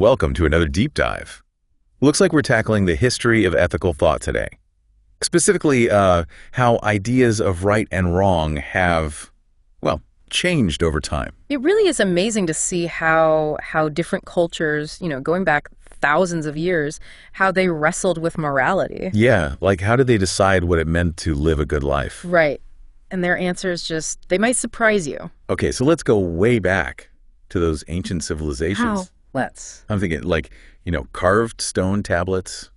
welcome to another deep dive. Looks like we're tackling the history of ethical thought today. Specifically, how ideas of right and wrong have, well, changed over time. It really is amazing to see how different cultures, going back thousands of years, how they wrestled with morality. Yeah, like how did they decide what it meant to live a good life? Right. And their answers they might surprise you. Okay, so let's go way back to those ancient civilizations. How? Let's. I'm thinking carved stone tablets,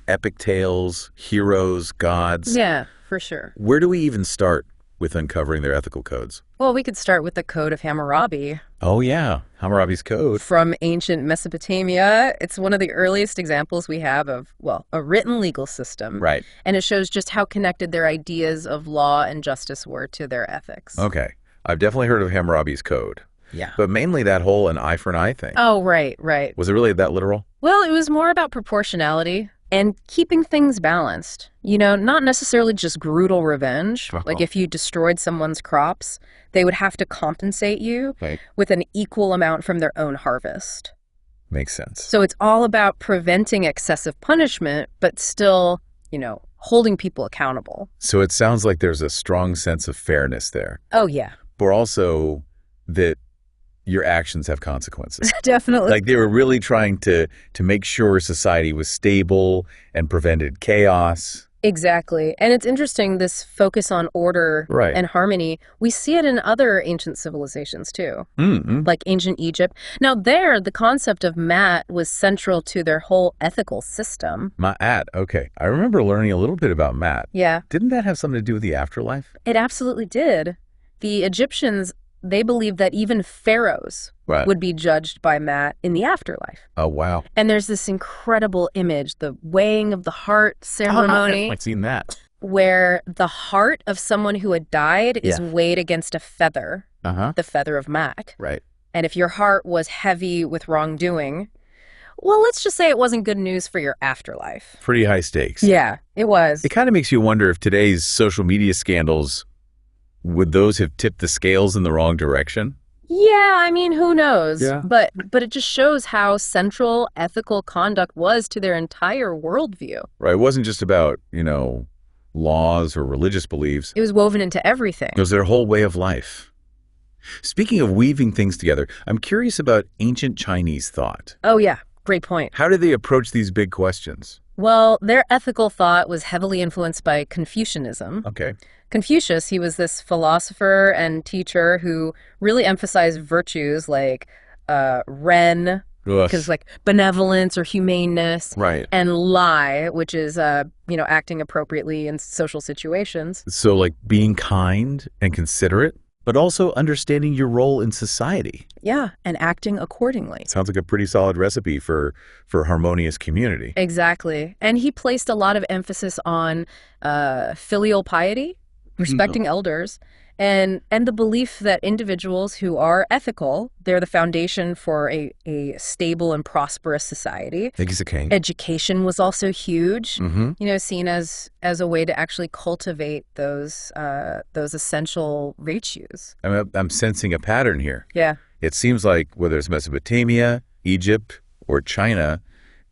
epic tales, heroes, gods. Yeah, for sure. Where do we even start with uncovering their ethical codes? Well, we could start with the Code of Hammurabi. Oh yeah, Hammurabi's code. From ancient Mesopotamia. It's one of the earliest examples we have of, a written legal system. Right. And it shows just how connected their ideas of law and justice were to their ethics. Okay. I've definitely heard of Hammurabi's code. Yeah. But mainly that whole an eye for an eye thing. Oh, right. Was it really that literal? Well, it was more about proportionality and keeping things balanced. Not necessarily just brutal revenge. Uh-huh. Like if you destroyed someone's crops, they would have to compensate you Right. with an equal amount from their own harvest. Makes sense. So it's all about preventing excessive punishment, but still, holding people accountable. So it sounds like there's a strong sense of fairness there, Oh, yeah. but also that your actions have consequences. Definitely. Like they were really trying to make sure society was stable and prevented chaos. Exactly. And it's interesting, this focus on order Right. and harmony. We see it in other ancient civilizations, too, Mm-hmm. like ancient Egypt. Now, there, the concept of Ma'at was central to their whole ethical system. Ma'at. Okay. I remember learning a little bit about Ma'at. Yeah, Didn't that have something to do with the afterlife? it absolutely did. The Egyptians, they believed that even pharaohs Right. would be judged by Ma'at in the afterlife. Oh, wow. And there's this incredible image, the weighing of the heart ceremony, I've seen that. where the heart of someone who had died is Yeah. weighed against a feather, Uh-huh. the feather of Ma'at. Right. And if your heart was heavy with wrongdoing, well, let's just say it wasn't good news for your afterlife. Pretty high stakes. Yeah, it was. It kind of makes you wonder if today's social media scandals, would those have tipped the scales in the wrong direction? Yeah, I mean, who knows? Yeah. But it just shows how central ethical conduct was to their entire worldview. Right. It wasn't just about, laws or religious beliefs. It was woven into everything. It was their whole way of life. Speaking of weaving things together, I'm curious about ancient Chinese thought. Oh, yeah. Great point. How did they approach these big questions? Well, their ethical thought was heavily influenced by Confucianism. Okay. Confucius, he was this philosopher and teacher who really emphasized virtues like ren, because like benevolence or humaneness, Right. and lie, which is, acting appropriately in social situations. So like being kind and considerate, but also understanding your role in society. Yeah, and acting accordingly. Sounds like a pretty solid recipe for harmonious community. Exactly. And he placed a lot of emphasis on filial piety, respecting elders, and the belief that individuals who are ethical, they're the foundation for a stable and prosperous society. Think he's a king. Education was also huge, Mm-hmm. seen as a way to actually cultivate those essential virtues. I'm sensing a pattern here. Yeah. It seems like whether it's Mesopotamia, Egypt, or China,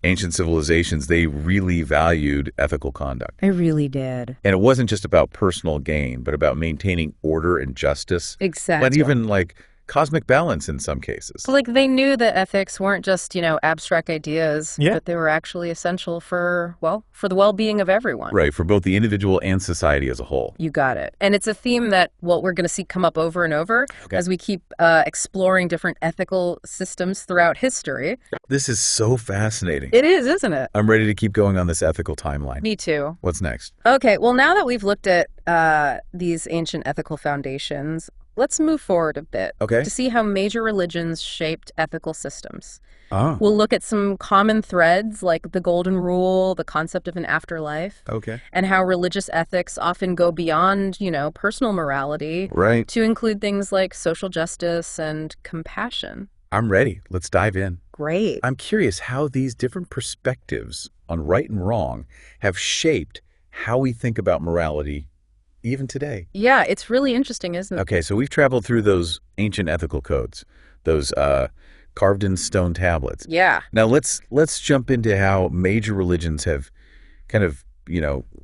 ancient civilizations, they really valued ethical conduct. I really did. And it wasn't just about personal gain, but about maintaining order and justice. Exactly. And even like cosmic balance in some cases. Like they knew that ethics weren't just, abstract ideas, Yeah. but they were actually essential for the well-being of everyone. Right, for both the individual and society as a whole. You got it. And it's a theme that, we're going to see come up over and over Okay. as we keep exploring different ethical systems throughout history. This is so fascinating. It is, isn't it? I'm ready to keep going on this ethical timeline. Me too. What's next? Okay, well, now that we've looked at these ancient ethical foundations, let's move forward a bit Okay. to see how major religions shaped ethical systems. Oh, We'll look at some common threads like the golden rule, the concept of an afterlife, okay. and how religious ethics often go beyond, personal morality Right. to include things like social justice and compassion. I'm ready. Let's dive in. Great. I'm curious how these different perspectives on right and wrong have shaped how we think about morality even today. Yeah, it's really interesting, isn't it? Okay, so we've traveled through those ancient ethical codes, those carved in stone tablets. Yeah. Now let's jump into how major religions have kind of,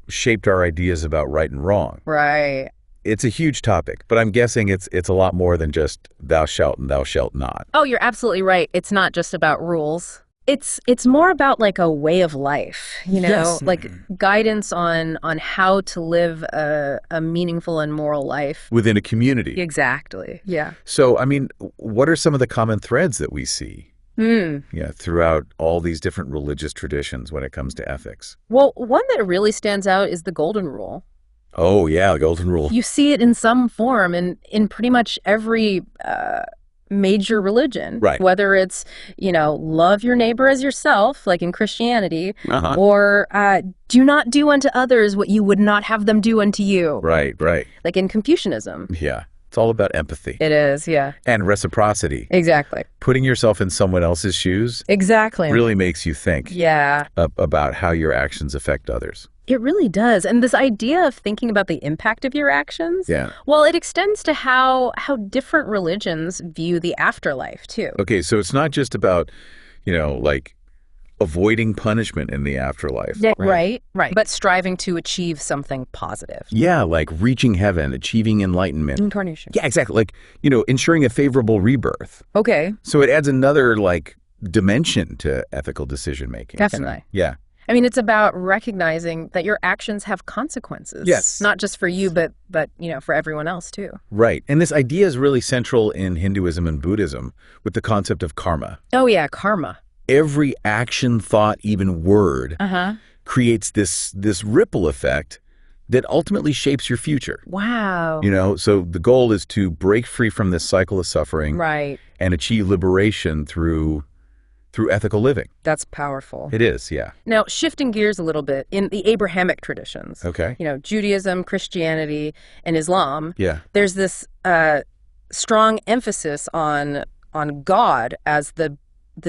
shaped our ideas about right and wrong. Right. It's a huge topic, but I'm guessing it's a lot more than just thou shalt and thou shalt not. Oh, you're absolutely right. It's not just about rules. It's more about like a way of life, Yes. like guidance on how to live a meaningful and moral life. Within a community. Exactly. Yeah. So, I mean, what are some of the common threads that we see throughout all these different religious traditions when it comes to ethics? Well, one that really stands out is the Golden Rule. Oh, yeah, the Golden Rule. You see it in some form in pretty much every major religion. Right. Whether it's, love your neighbor as yourself, like in Christianity, Uh-huh. or do not do unto others what you would not have them do unto you, Right. like in Confucianism. Yeah. It's all about empathy It is, yeah. and reciprocity. Exactly. Putting yourself in someone else's shoes Exactly. really makes you think Yeah. about how your actions affect others. It really does. And this idea of thinking about the impact of your actions, Yeah. well, it extends to how different religions view the afterlife, too. Okay, so it's not just about, like avoiding punishment in the afterlife. Right. But striving to achieve something positive. Yeah, like reaching heaven, achieving enlightenment. Incarnation. Yeah, exactly. Like, ensuring a favorable rebirth. Okay. So it adds another, dimension to ethical decision making. Definitely. Yeah. I mean, it's about recognizing that your actions have consequences. Yes. Not just for you, but for everyone else, too. Right. And this idea is really central in Hinduism and Buddhism with the concept of karma. Oh, yeah, karma. Every action, thought, even word Uh-huh. creates this ripple effect that ultimately shapes your future. Wow. So the goal is to break free from this cycle of suffering Right. and achieve liberation through ethical living. That's powerful. It is, yeah. Now, shifting gears a little bit, in the Abrahamic traditions, Okay. Judaism, Christianity, and Islam, Yeah. there's this strong emphasis on God as the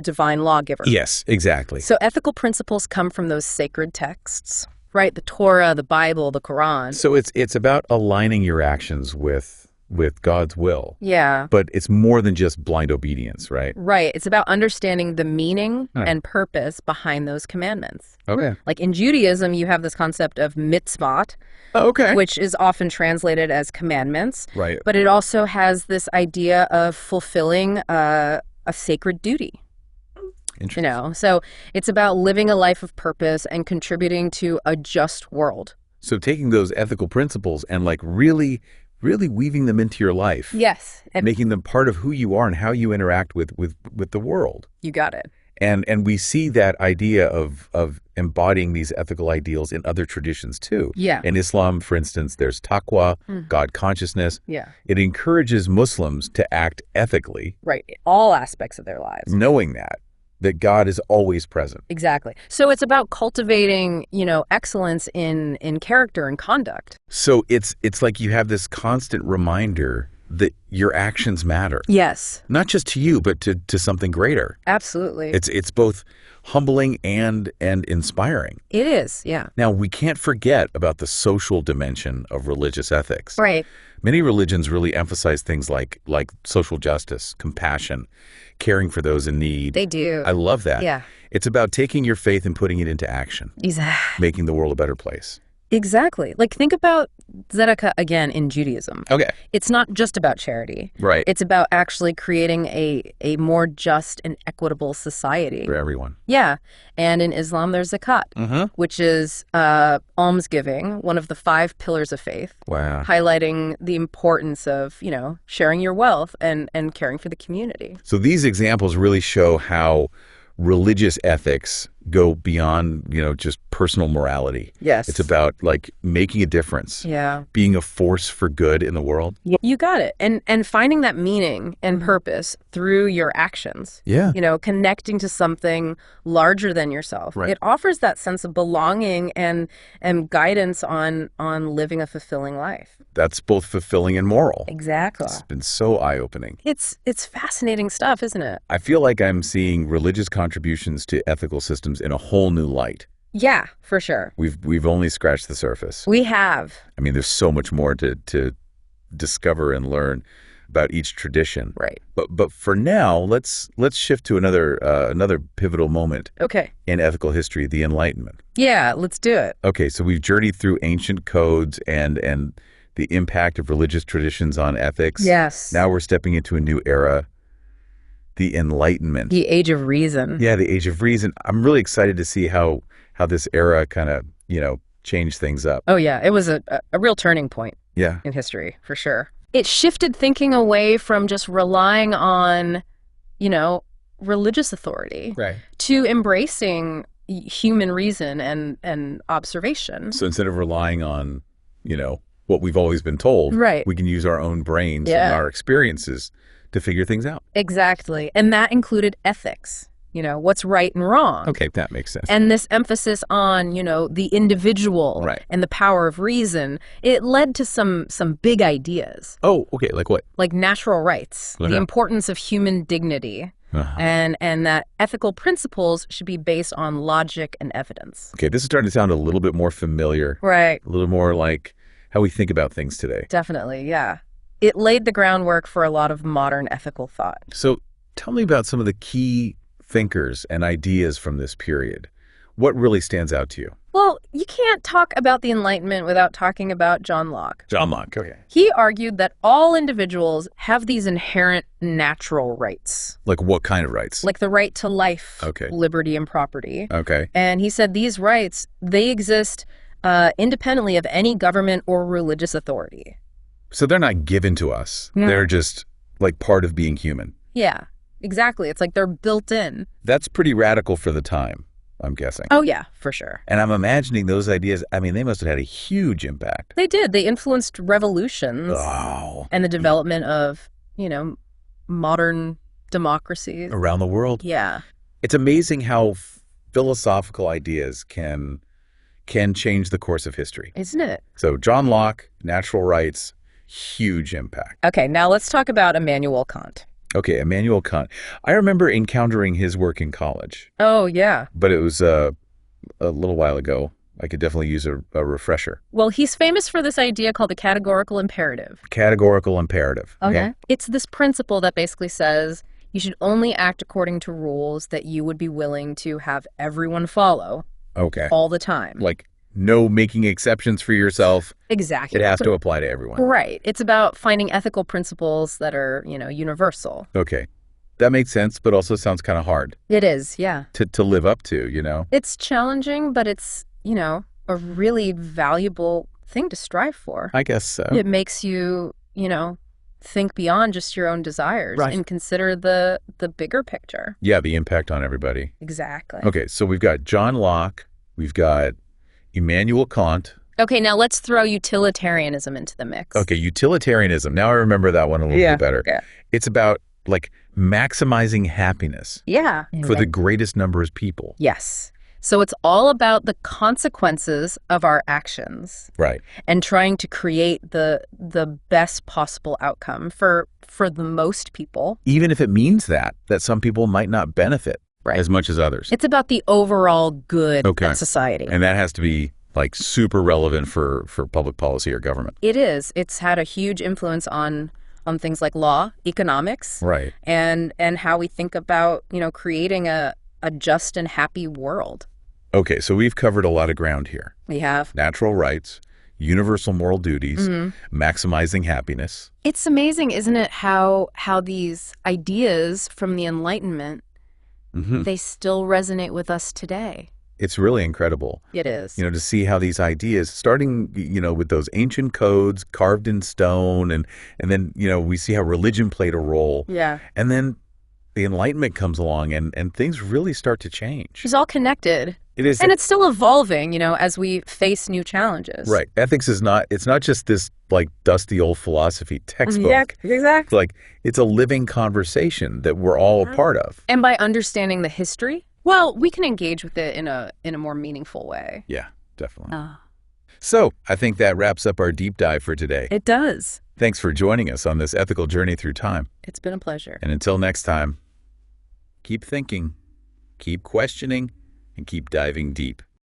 divine lawgiver. Yes, exactly. So ethical principles come from those sacred texts, right? The Torah, the Bible, the Quran. So it's about aligning your actions with God's will. Yeah. But it's more than just blind obedience, right? Right. It's about understanding the meaning and purpose behind those commandments. Okay. Like in Judaism, you have this concept of mitzvot, Okay. which is often translated as commandments. Right. But it also has this idea of fulfilling a sacred duty. Interesting. So it's about living a life of purpose and contributing to a just world. So taking those ethical principles and really weaving them into your life. Yes. Making them part of who you are and how you interact with the world. You got it. And we see that idea of embodying these ethical ideals in other traditions too. Yeah. In Islam, for instance, there's taqwa, God consciousness. Yeah. It encourages Muslims to act ethically, Right. All aspects of their lives. knowing that God is always present. Exactly. So it's about cultivating, excellence in character and conduct. So it's like you have this constant reminder that your actions matter, Yes, not just to you, but to something greater. absolutely. It's both humbling and inspiring. It is, yeah. Now, we can't forget about the social dimension of religious ethics. Right. Many religions really emphasize things like social justice, compassion, caring for those in need. They do. I love that. Yeah. It's about taking your faith and putting it into action, making the world a better place. Exactly. Like, think about tzedakah again in Judaism. Okay. It's not just about charity. Right. It's about actually creating a more just and equitable society. For everyone. Yeah. And in Islam, there's zakat, which is almsgiving, one of the 5 pillars of faith, Wow. highlighting the importance of, sharing your wealth and caring for the community. So these examples really show how religious ethics go beyond, just personal morality. Yes. It's about making a difference, Yeah. being a force for good in the world. You got it. And finding that meaning and purpose through your actions. Yeah. Connecting to something larger than yourself. Right. It offers that sense of belonging and guidance on living a fulfilling life. That's both fulfilling and moral. Exactly. It's been so eye-opening. It's fascinating stuff, isn't it? I feel like I'm seeing religious contributions to ethical systems in a whole new light. Yeah, for sure. We've only scratched the surface. We have. I mean, there's so much more to discover and learn. about each tradition. Right. But for now, let's shift to another pivotal moment Okay. in ethical history, the Enlightenment. Yeah, let's do it. Okay, so we've journeyed through ancient codes and the impact of religious traditions on ethics. Yes. Now we're stepping into a new era, the Enlightenment. The Age of Reason. Yeah, the Age of Reason. I'm really excited to see how this era kind of, changed things up. Oh, yeah. It was a real turning point Yeah. in history, for sure. It shifted thinking away from just relying on, religious authority Right. to embracing human reason and observation. So instead of relying on, what we've always been told, Right. we can use our own brains Yeah. and our experiences to figure things out. Exactly. And that included ethics, what's right and wrong. Okay, that makes sense. And this emphasis on, the individual Right. and the power of reason, it led to some big ideas, Oh, okay, like what? like natural rights, Okay. the importance of human dignity, Uh-huh. and that ethical principles should be based on logic and evidence. Okay, this is starting to sound a little bit more familiar, Right. a little more like how we think about things today. Definitely, yeah. It laid the groundwork for a lot of modern ethical thought. So tell me about some of the key thinkers and ideas from this period. What really stands out to you? Well, you can't talk about the Enlightenment without talking about John Locke. John Locke, okay. He argued that all individuals have these inherent natural rights, Like what kind of rights? like the right to life, Okay. liberty, and property. Okay. And he said these rights, they exist independently of any government or religious authority. So they're not given to us. Yeah. They're just like part of being human. Yeah, exactly. It's like they're built in. That's pretty radical for the time, I'm guessing. Oh, yeah, for sure. And I'm imagining those ideas, they must have had a huge impact. They did. They influenced revolutions Oh. and the development of, modern democracies. Around the world. Yeah. It's amazing how philosophical ideas can change the course of history. Isn't it? So John Locke, natural rights, huge impact. Okay, now let's talk about Immanuel Kant. Okay, Immanuel Kant. I remember encountering his work in college, Oh, yeah. but it was a little while ago. I could definitely use a refresher. Well, he's famous for this idea called the categorical imperative. Categorical imperative. It's this principle that basically says you should only act according to rules that you would be willing to have everyone follow Okay. all the time. Like no making exceptions for yourself. Exactly. It has to apply to everyone. Right. It's about finding ethical principles that are, universal. Okay. That makes sense, but also sounds kind of hard It is, yeah. to live up to. It's challenging, but it's, a really valuable thing to strive for. I guess so. It makes you, think beyond just your own desires Right. and consider the bigger picture. Yeah, the impact on everybody. Exactly. Okay, so we've got John Locke, we've got Immanuel Kant. Okay, now let's throw utilitarianism into the mix. Okay, utilitarianism. Now I remember that one a little bit better. Yeah. It's about like maximizing happiness Yeah. for the greatest number of people. Yes. So it's all about the consequences of our actions Right. and trying to create the best possible outcome for the most people. Even if it means that some people might not benefit Right. as much as others. It's about the overall good Okay. of society. And that has to be like super relevant for public policy or government. It is. It's had a huge influence on things like law, economics, Right. and how we think about, creating a just and happy world. Okay, so we've covered a lot of ground here. We have. Natural rights, universal moral duties, Mm-hmm. maximizing happiness. It's amazing, isn't it, how these ideas from the Enlightenment, Mhm. they still resonate with us today. It's really incredible, It is. to see how these ideas, starting, with those ancient codes carved in stone, and then, we see how religion played a role. Yeah. And then the Enlightenment comes along and things really start to change. It's all connected. It is. And it's still evolving, as we face new challenges. Right. Ethics is it's not just this like dusty old philosophy textbook. Yeah, exactly. Like it's a living conversation that we're all a part of. And by understanding the history, well, we can engage with it in a more meaningful way. Yeah, definitely. So I think that wraps up our deep dive for today. It does. Thanks for joining us on this ethical journey through time. It's been a pleasure. And until next time, keep thinking, keep questioning, and keep diving deep.